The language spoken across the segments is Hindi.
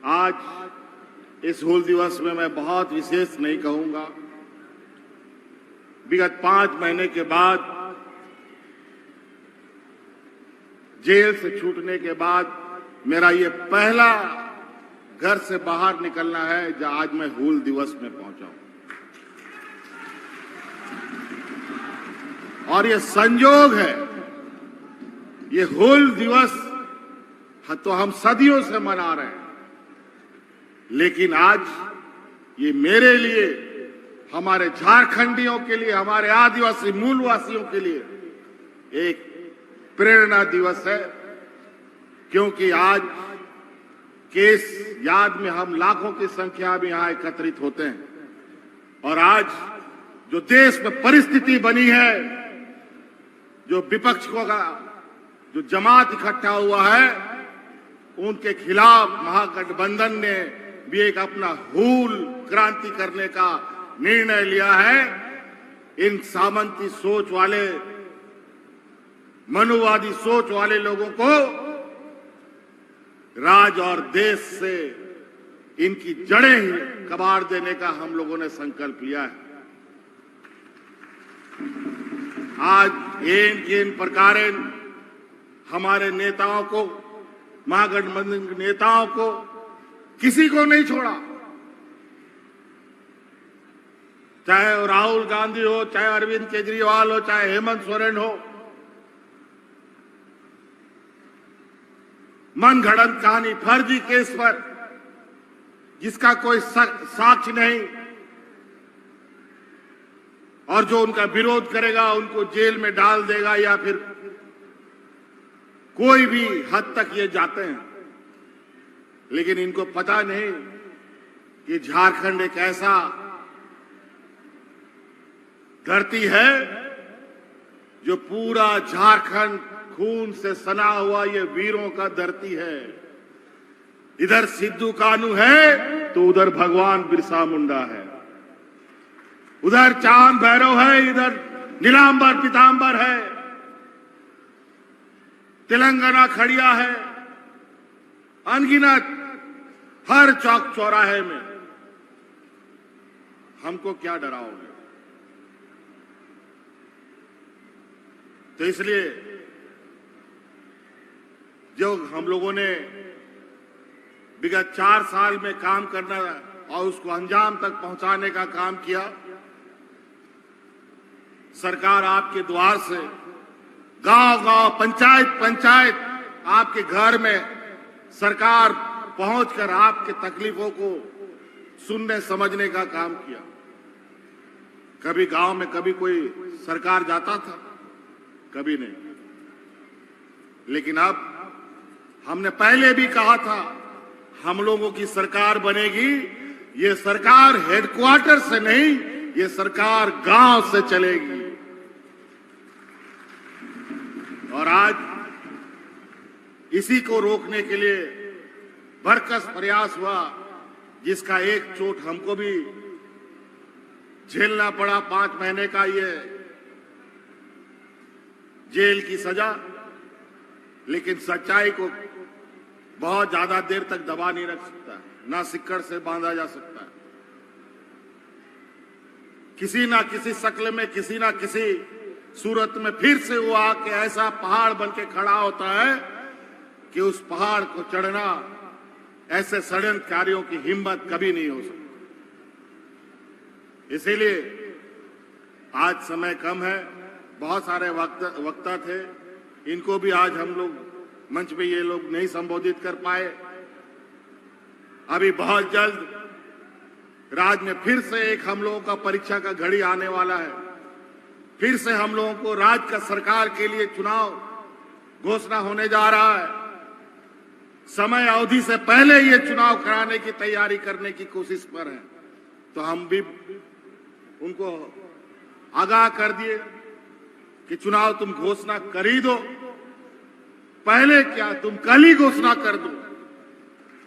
आज इस हूल दिवस में मैं बहुत विशेष नहीं कहूंगा। विगत 5 महीने के बाद, जेल से छूटने के बाद मेरा ये पहला घर से बाहर निकलना है जहां आज मैं हूल दिवस में पहुंचा हूं। और ये संयोग है, ये हूल दिवस तो हम सदियों से मना रहे हैं, लेकिन आज ये मेरे लिए, हमारे झारखंडियों के लिए, हमारे आदिवासी मूलवासियों के लिए एक प्रेरणा दिवस है। क्योंकि आज केस याद में हम लाखों की संख्या में यहां एकत्रित होते हैं और आज जो देश में परिस्थिति बनी है, जो विपक्ष को का जो जमात इकट्ठा हुआ है, उनके खिलाफ महागठबंधन ने भी एक अपना हूल क्रांति करने का निर्णय लिया है। इन सामंती सोच वाले, मनुवादी सोच वाले लोगों को राज और देश से इनकी जड़ें ही कबाड़ देने का हम लोगों ने संकल्प लिया है। आज इन प्रकार हमारे नेताओं को, महागठबंधन के नेताओं को, किसी को नहीं छोड़ा। चाहे राहुल गांधी हो, चाहे अरविंद केजरीवाल हो, चाहे हेमंत सोरेन हो, मनगढ़ंत कहानी, फर्जी केस पर जिसका कोई साक्ष्य नहीं, और जो उनका विरोध करेगा उनको जेल में डाल देगा या फिर कोई भी हद तक ये जाते हैं। लेकिन इनको पता नहीं कि झारखंड एक ऐसा धरती है जो पूरा झारखंड खून से सना हुआ ये वीरों का धरती है। इधर सिद्धू कानू है तो उधर भगवान बिरसा मुंडा है, उधर चांद भैरव है, इधर नीलांबर पीतांबर है, तेलंगाना खड़िया है, अनगिनत हर चौक चौराहे में। हमको क्या डराओगे? तो इसलिए जो हम लोगों ने विगत 4 साल में काम करना और उसको अंजाम तक पहुंचाने का काम किया, सरकार आपके द्वार से गांव-गांव, पंचायत आपके घर में सरकार पहुंचकर आपके तकलीफों को सुनने समझने का काम किया। कभी गांव में कभी कोई सरकार जाता था? कभी नहीं। लेकिन अब हमने पहले भी कहा था, हम लोगों की सरकार बनेगी, ये सरकार हेडक्वार्टर से नहीं, ये सरकार गांव से चलेगी। और आज इसी को रोकने के लिए भरकस प्रयास हुआ, जिसका एक चोट हमको भी झेलना पड़ा, 5 महीने का ये जेल की सजा। लेकिन सच्चाई को बहुत ज्यादा देर तक दबा नहीं रख सकता, ना सिक्कड़ से बांधा जा सकता है। किसी ना किसी शक्ल में, किसी ना किसी सूरत में फिर से वो आके ऐसा पहाड़ बन के खड़ा होता है कि उस पहाड़ को चढ़ना ऐसे षड्यंत्रकारियों की हिम्मत कभी नहीं हो सकती। इसीलिए आज समय कम है, बहुत सारे वक्ता थे, इनको भी आज हम लोग मंच पे ये लोग नहीं संबोधित कर पाए। अभी बहुत जल्द राज्य में फिर से एक हम लोगों का परीक्षा का घड़ी आने वाला है। फिर से हम लोगों को राज्य का सरकार के लिए चुनाव घोषणा होने जा रहा है। समय अवधि से पहले ये चुनाव कराने की तैयारी करने की कोशिश पर है। तो हम भी उनको आगाह कर दिए कि चुनाव तुम घोषणा कर ही दो, पहले क्या तुम कल ही घोषणा कर दो।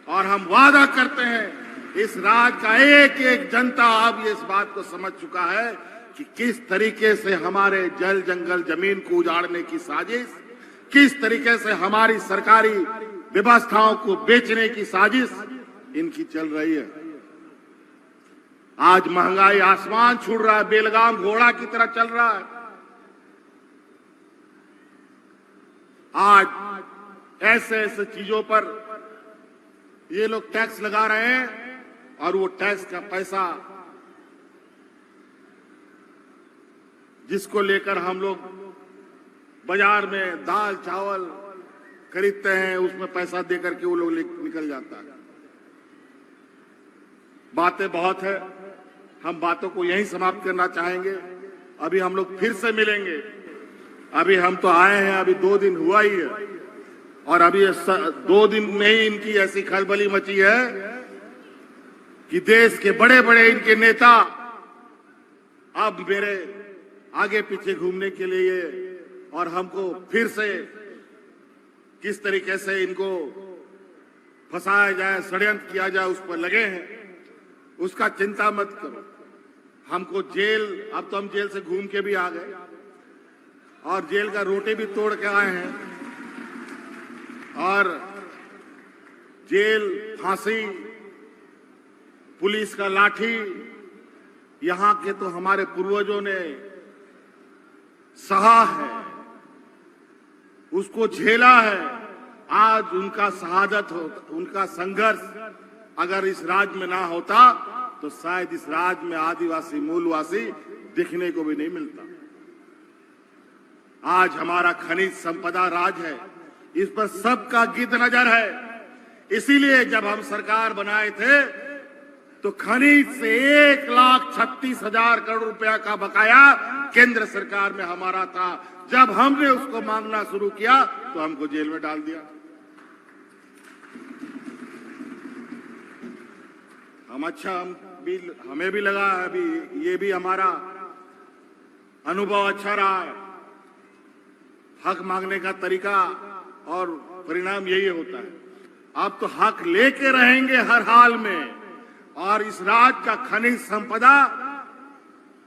और हम वादा करते हैं, इस राज्य का एक एक जनता अब इस बात को समझ चुका है कि किस तरीके से हमारे जल जंगल जमीन को उजाड़ने की साजिश, किस तरीके से हमारी सरकारी व्यवस्थाओं को बेचने की साजिश इनकी चल रही है। आज महंगाई आसमान छू रहा है, बेलगाम घोड़ा की तरह चल रहा है। आज ऐसे ऐसे चीजों पर ये लोग टैक्स लगा रहे हैं और वो टैक्स का पैसा जिसको लेकर हम लोग बाजार में दाल चावल खरीदते हैं, उसमें पैसा देकर के वो लोग निकल जाता है। बातें बहुत है, हम बातों को यहीं समाप्त करना चाहेंगे। अभी हम लोग फिर से मिलेंगे। अभी हम तो आए हैं, अभी 2 दिन हुआ ही है और अभी 2 दिन में ही इनकी ऐसी खलबली मची है कि देश के बड़े बड़े इनके नेता अब मेरे आगे पीछे घूमने के लिए और हमको फिर से किस तरीके से इनको फंसाया जाए, षड्यंत्र किया जाए, उस पर लगे हैं। उसका चिंता मत करो। हमको जेल, अब तो हम जेल से घूम के भी आ गए और जेल का रोटी भी तोड़ के आए हैं और जेल, फांसी, पुलिस का लाठी, यहां के तो हमारे पूर्वजों ने सहा है, उसको झेला है। आज उनका शहादत हो, उनका संघर्ष अगर इस राज्य में ना होता तो शायद इस राज्य में आदिवासी मूलवासी दिखने को भी नहीं मिलता। आज हमारा खनिज संपदा राज है, इस पर सबका गिद्ध नजर है। इसीलिए जब हम सरकार बनाए थे तो खनिज से 1,36,000 करोड़ रुपया का बकाया केंद्र सरकार में हमारा था। जब हमने उसको मांगना शुरू किया तो हमको जेल में डाल दिया। हमें भी लगा अभी ये भी हमारा अनुभव अच्छा रहा है। हक मांगने का तरीका और परिणाम यही होता है। अब तो हक लेके रहेंगे हर हाल में और इस राज्य का खनिज संपदा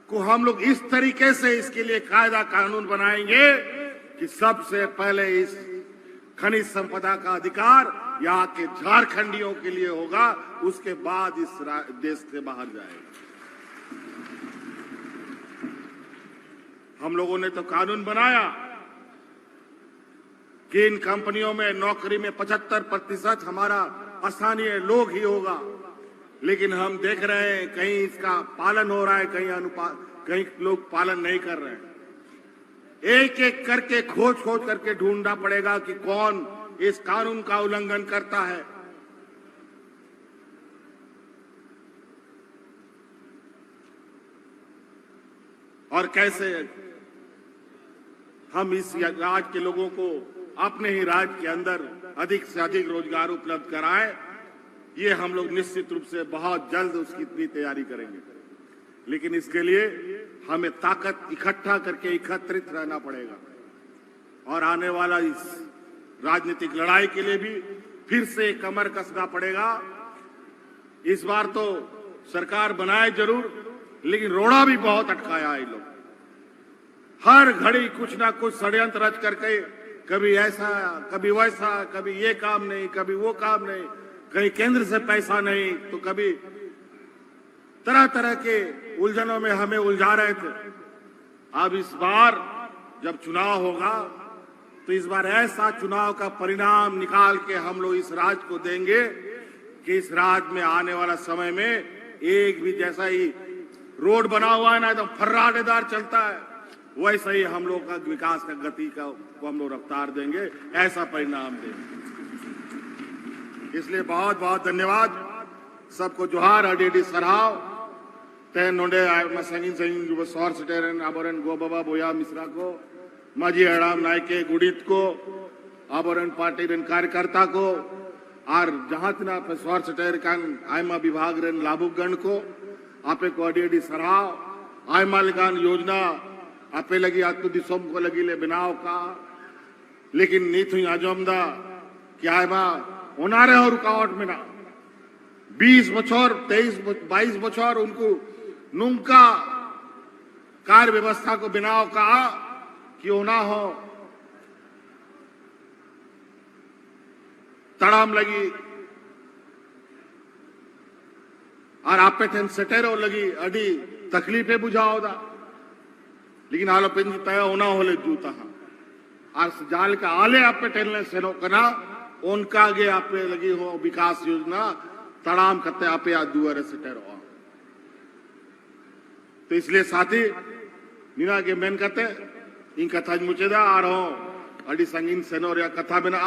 को हम लोग इस तरीके से इसके लिए कायदा कानून बनाएंगे कि सबसे पहले इस खनिज संपदा का अधिकार यहाँ के झारखंडियों के लिए होगा, उसके बाद इस देश से बाहर जाएगा। हम लोगों ने तो कानून बनाया कि इन कंपनियों में नौकरी में 75% हमारा स्थानीय लोग ही होगा, लेकिन हम देख रहे हैं कहीं इसका पालन हो रहा है, कहीं लोग पालन नहीं कर रहे हैं। एक एक करके खोज करके ढूंढना पड़ेगा कि कौन इस कानून का उल्लंघन करता है। और कैसे हम इस राज्य के लोगों को अपने ही राज्य के अंदर अधिक से अधिक रोजगार उपलब्ध कराएं, ये हम लोग निश्चित रूप से बहुत जल्द उसकी भी तैयारी करेंगे। लेकिन इसके लिए हमें ताकत इकट्ठा करके एकत्रित रहना पड़ेगा और आने वाला इस राजनीतिक लड़ाई के लिए भी फिर से कमर कसना पड़ेगा। इस बार तो सरकार बनाए जरूर, लेकिन रोड़ा भी बहुत अटकाया है लोग। हर घड़ी कुछ ना कुछ षड्यंत्र रच करके, कभी ऐसा कभी वैसा, कभी ये काम नहीं, कभी वो काम नहीं, कहीं केंद्र से पैसा नहीं, तो कभी तरह तरह के उलझनों में हमें उलझा रहे थे। अब इस बार जब चुनाव होगा तो इस बार ऐसा चुनाव का परिणाम निकाल के हम लोग इस राज्य को देंगे कि इस राज्य में आने वाला समय में एक भी, जैसा ही रोड बना हुआ है ना एकदम फर्राटेदार चलता है, वैसा ही हम लोग का विकास का गति को हम लोग रफ्तार देंगे, ऐसा परिणाम देंगे। इसलिए बहुत बहुत धन्यवाद सबको, जोहार, अडेडी सराव तैन नोडे संगीन सौर सटेरन आबरन गोबाबा बोया मिश्रा को, माजी हड़ाम नायके गुड़ित को, आबरन पार्टी रेन कार्यकर्ता को और जहां तना पे सौर सटेर कान आयमा विभाग रेन लाभुकगण को आपे को अडेडी सराव। आयमा लगान योजना आपे लगी आत्म दिसोम को लगी ले बनाव का, लेकिन नीत हुई आजमदा कि आयमा होनारे और रुकावट में ना 20 बछर 22 बछर उनको नुंका कार्य व्यवस्था को बनाव का क्यों ना हो, तड़ाम लगी और आप पे टेन सेटेरो लगी अडी तकलीफे बुझाओ दा लेकिन आलो पेंजी तय होना होले जूता और जाल का आले आप पे टेन सेनो कना उनका आगे आप पे लगी हो विकास योजना तड़ाम करते आप पे दुआरे सेटेरो तो इसलिए साथी नीना के मेन कहते इन कथा मुझे दा आ रहा अड़ी संगीन सेनो रे कथा बिना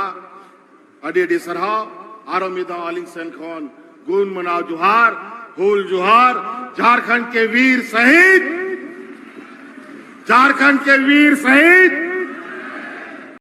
अड़ी अड़ी सरहा आरो मिदा आलिंग सेन खोन गुन मनाओ जुहार हुल जुहार झारखंड के वीर शहीद